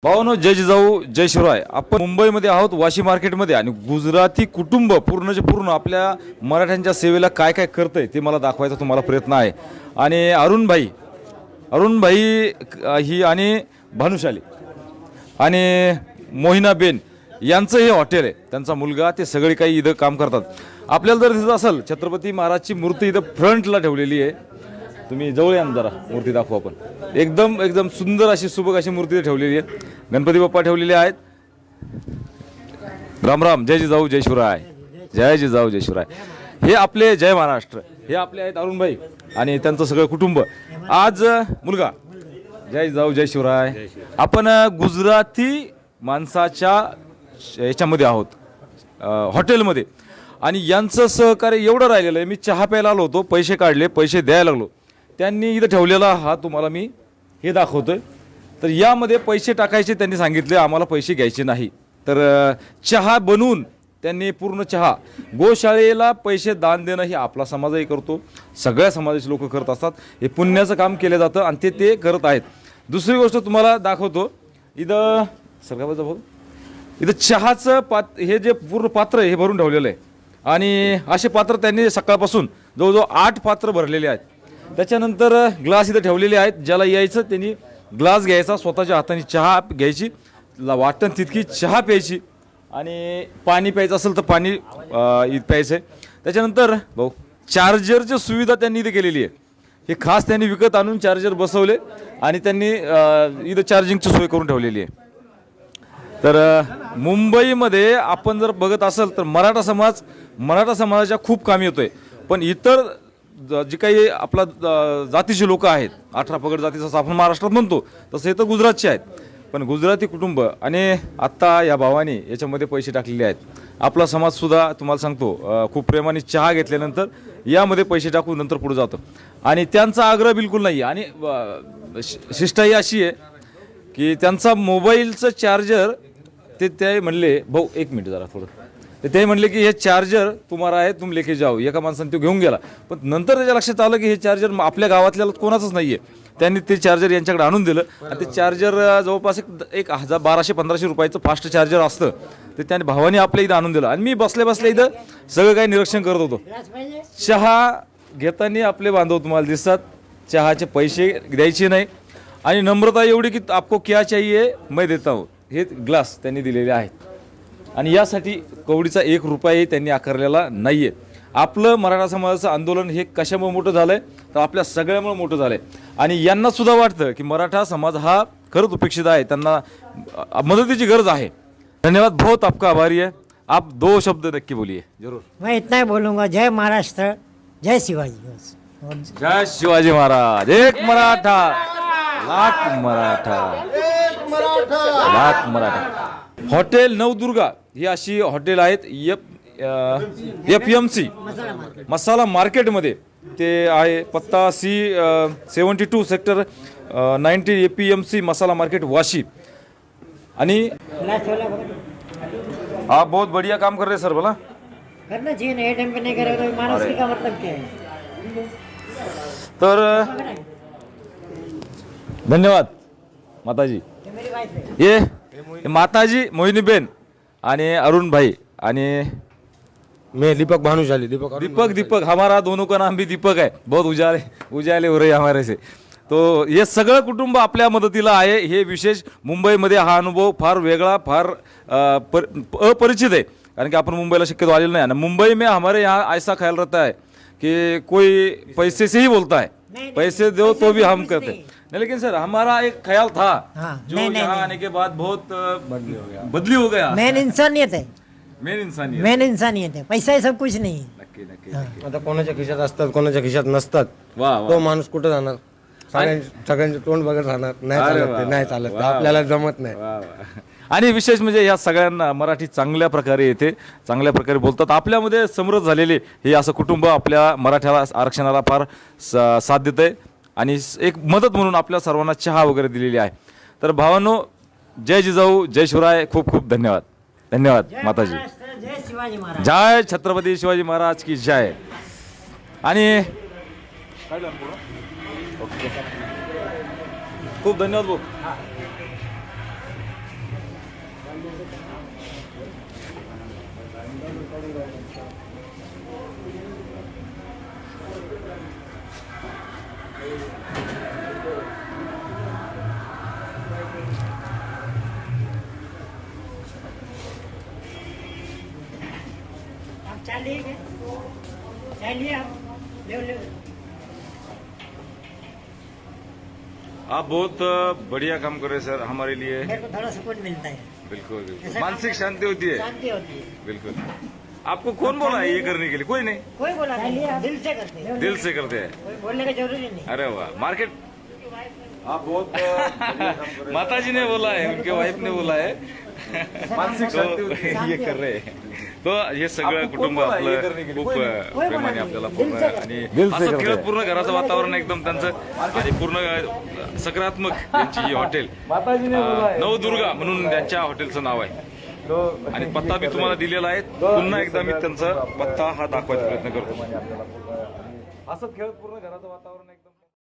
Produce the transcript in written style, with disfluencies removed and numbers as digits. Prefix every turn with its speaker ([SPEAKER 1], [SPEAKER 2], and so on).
[SPEAKER 1] भावानो, जय जिजाऊ जय शिवराय. आपण मुंबईमध्ये आहोत, वाशी मार्केटमध्ये, आणि गुजराती कुटुंब पूर्णचे पूर्ण आपल्या मराठ्यांच्या सेवेला काय काय करतंय ते मला दाखवायचा तुम्हाला प्रयत्न आहे. आणि अरुणभाई ही आणि भानुशाली आणि मोहिनाबेन यांचं हे हॉटेल आहे. त्यांचा मुलगा ते सगळे काही इथं काम करतात. आपल्याला जर दिसत असेल छत्रपती महाराजची मूर्ती इथं फ्रंटला ठेवलेली आहे. तुम्ही जवळ या जरा, मूर्ती दाखवू आपण. एकदम एकदम सुंदर अशी सुबक अशी मूर्ती ठेवलेली आहे. गणपती बाप्पा ठेवलेले आहेत. राम राम, जय जिजाऊ जय शिवराय. जय जिजाऊ जय शिवराय. हे आपले जय महाराष्ट्र, हे आपले आहेत अरुणभाई आणि त्यांचं सगळं कुटुंब. आज मुलगा, जय जिजाऊ जय शिवराय. आपण गुजराती माणसाच्या याच्यामध्ये आहोत, हॉटेलमध्ये, आणि यांचं सहकार्य एवढं राहिलेलं आहे. मी चहा प्यायला आलो होतो, पैसे काढले, पैसे द्यायला लागलो, त्यांनी इथं ठेवलेला हा तुम्हाला मी हे दाखवतोय. तर यामध्ये पैसे टाकायचे त्यांनी सांगितले, आम्हाला पैसे घ्यायचे नाही. तर चहा बनवून त्यांनी पूर्ण चहा, गोशाळेला पैसे दान देणं हे आपला समाजही करतो, सगळ्या समाजाचे लोक करत असतात. हे पुण्याचं काम केलं जातं आणि ते करत आहेत. दुसरी गोष्ट तुम्हाला दाखवतो, इथं सरकारचा भाऊ, इथं चहाचं हे जे पूर्ण पात्र आहे हे भरून ठेवलेलं आहे. आणि असे पात्र त्यांनी सकाळपासून जवळजवळ 8 पात्र भरलेले आहेत. त्याच्यानंतर ग्लास इथं ठेवलेले आहेत. ज्याला यायचं त्यांनी ग्लास घ्यायचा, स्वतःच्या हाताने चहा घ्यायची, वाटण तितकी चहा प्यायची, आणि पाणी प्यायचं असेल तर पाणी प्यायचं आहे. त्याच्यानंतर भाऊ, चार्जरची सुविधा त्यांनी इथे केलेली आहे. हे खास त्यांनी विकत आणून चार्जर बसवले आणि त्यांनी इथं चार्जिंगची सोय करून ठेवलेली आहे. तर मुंबईमध्ये आपण जर बघत असेल तर मराठा समाजाच्या खूप कामी येतोय. पण इतर जे काही आपला जातीचे लोक आहेत, 18 पगड जातीचं आपण महाराष्ट्रात म्हणतो, तसं इथं गुजरातचे आहेत. पण गुजराती कुटुंब आणि आत्ता या भावाने याच्यामध्ये पैसे टाकलेले आहेत. आपला समाजसुद्धा तुम्हाला सांगतो खूप प्रेमाने चहा घेतल्यानंतर यामध्ये पैसे टाकून नंतर पुढे जातो. आणि त्यांचा आग्रह बिलकुल नाही. आणि शिष्टाई अशी आहे की त्यांचा मोबाईलचं चार्जर ते म्हणले, भाऊ एक मिनिट जरा थोडं, ते म्हणले की हे चार्जर तुम्हाला आहे, तुम लेके जाओ. एका माणसाने तो घेऊन गेला. पण नंतर त्याच्या लक्षात आलं की हे चार्जर आपल्या गावातल्याला कोणाचंच नाही आहे. त्यांनी ते चार्जर यांच्याकडे आणून दिलं आणि ते चार्जर जवळपास एक 1200-1500 रुपयाचं फास्ट चार्जर असतं. ते त्याने भावाने आपल्या इथं आणून दिलं. आणि मी बसल्या इथं सगळं काही निरीक्षण करत होतो. चहा घेताना आपले बांधव तुम्हाला दिसतात, चहाचे पैसे द्यायचे नाही. आणि नम्रता एवढी की आपको क्या चाहिए मैं देता हूँ, हे ग्लास त्यांनी दिलेले आहेत. आणि यासाठी कवडीचा 1 रुपयाही त्यांनी आकारलेला नाही आहे. आपलं मराठा समाजाचं आंदोलन हे कशामुळे मोठं झालं आहे, तर आपल्या सगळ्यामुळे मोठं झालं आहे. आणि यांना सुद्धा वाटतं की मराठा समाज हा खरंच उपेक्षित आहे, त्यांना मदतीची गरज आहे. धन्यवाद, बहुत आपका आभारी है. आप 2 शब्द नक्की बोलिए. जरूर.
[SPEAKER 2] मैं इतना ही बोलूँगा, जय महाराष्ट्र जय शिवाजी.
[SPEAKER 1] जय शिवाजी महाराज. एक मराठा लाख मराठा, लाख मराठा. हॉटेल नवदुर्गा ही अशी हॉटेल आहेत. FMC मसाला मार्केटमध्ये ते आहे. पत्ता C72 सेक्टर 90 APMC मसाला मार्केट वाशी. आणि आप बहुत बढ़िया काम कर रहे सर. बोला
[SPEAKER 2] करना चाहिए ना, टाइम पे नहीं करेगा तो मानसिक का मतलब क्या है.
[SPEAKER 1] तर धन्यवाद माताजी.
[SPEAKER 2] मेरी वाइफ है.
[SPEAKER 1] ये माताजी मोहिनीबेन आणि अरुणभाई आणि
[SPEAKER 3] मैं दीपक भानुशाली.
[SPEAKER 1] दीपक हमारा दोनों का नाम भी दीपक है. बहुत उजाले हो रहे हमारे से. तो हे सगळं कुटुंब आपल्या मदतीला आहे. हे विशेष मुंबईमध्ये हा अनुभव फार वेगळा, फार अपरिचित आहे. कारण की आपण मुंबईला शक्यतो आलेलो नाही. आणि मुंबई में हमारे यहाँ ऐसा ख्याल रहता है कि कोई पैसे से ही बोलता है, पैसे दो तो भी हम करते हैं. नहीं, लेकिन सर हमारा एक ख्याल था जो यहाँ आने के बाद बहुत बदली हो गया.
[SPEAKER 2] मेन इंसानियत है,
[SPEAKER 1] मेन इंसानियत.
[SPEAKER 2] मेन इंसानियत है. पैसा ही सब कुछ नहीं है.
[SPEAKER 1] नक्की.
[SPEAKER 3] आता कोणाच्या खिशात असतात, कोणाच्या खिशात नसतात.
[SPEAKER 1] वा
[SPEAKER 3] तो माणूस कुठं जाणार? सगळ्यांचे तोंड बघत राहणार. नाही चालत, आपल्याला जमत नाही.
[SPEAKER 1] आणि विशेष म्हणजे या सगळ्यांना मराठी चांगल्या प्रकारे येते, चांगल्या प्रकारे बोलतात. आपल्यामध्ये समृद्ध झालेले हे असं कुटुंब आपल्या मराठ्याला आरक्षणाला फार साथ देत आहे. आणि एक मदत म्हणून आपल्या सर्वांना चहा वगैरे दिलेली आहे. तर भावांनो, जय जिजाऊ जय शिवराय. खूप खूप धन्यवाद. धन्यवाद माताजी.
[SPEAKER 2] जय शिवाजी महाराज.
[SPEAKER 1] जय छत्रपती शिवाजी महाराज की जय. आणि खूप धन्यवाद भाऊ.
[SPEAKER 2] आप चाय लिए क्या? चाय लिए आप? ले ले।
[SPEAKER 1] आप बहुत बढ़िया काम कर रहे हैं सर हमारे लिए।
[SPEAKER 2] मेरे को थोड़ा सुकून मिलता है,
[SPEAKER 1] बिल्कुल बिल्कुल
[SPEAKER 2] ऐसा
[SPEAKER 1] मानसिक
[SPEAKER 2] काम-
[SPEAKER 1] शांति होती है।
[SPEAKER 2] शांति होती है।
[SPEAKER 1] बिल्कुल। आपको कौन बोला है ये करने के लिए? कोई नहीं,
[SPEAKER 2] कोई बोला नहीं, दिल से करते हैं।
[SPEAKER 1] दिल से करते हैं।
[SPEAKER 2] कोई बोलने का जरूरी नहीं।
[SPEAKER 1] अरे वाह, मार्केट आप बहुत माता जी ने बोला है, उनके वाइफ ने बोला है मानसिक शांती होती है, ये कर रहे हैं. तो हे सगळं कुटुंब आपलं खूप प्रेमाने आपल्याला पूर्ण आणि असं खेळत पूर्ण घराचं वातावरण एकदम त्यांचं आणि पूर्ण सकारात्मक त्यांची ही हॉटेल नवदुर्गा म्हणून त्यांच्या हॉटेलचं नाव आहे आणि पत्ता मी तुम्हाला दिलेला आहे. पुन्हा एकदा मी त्यांचा पत्ता हा दाखवायचा प्रयत्न करतो. असं खेळत पूर्ण घराचं वातावरण एकदम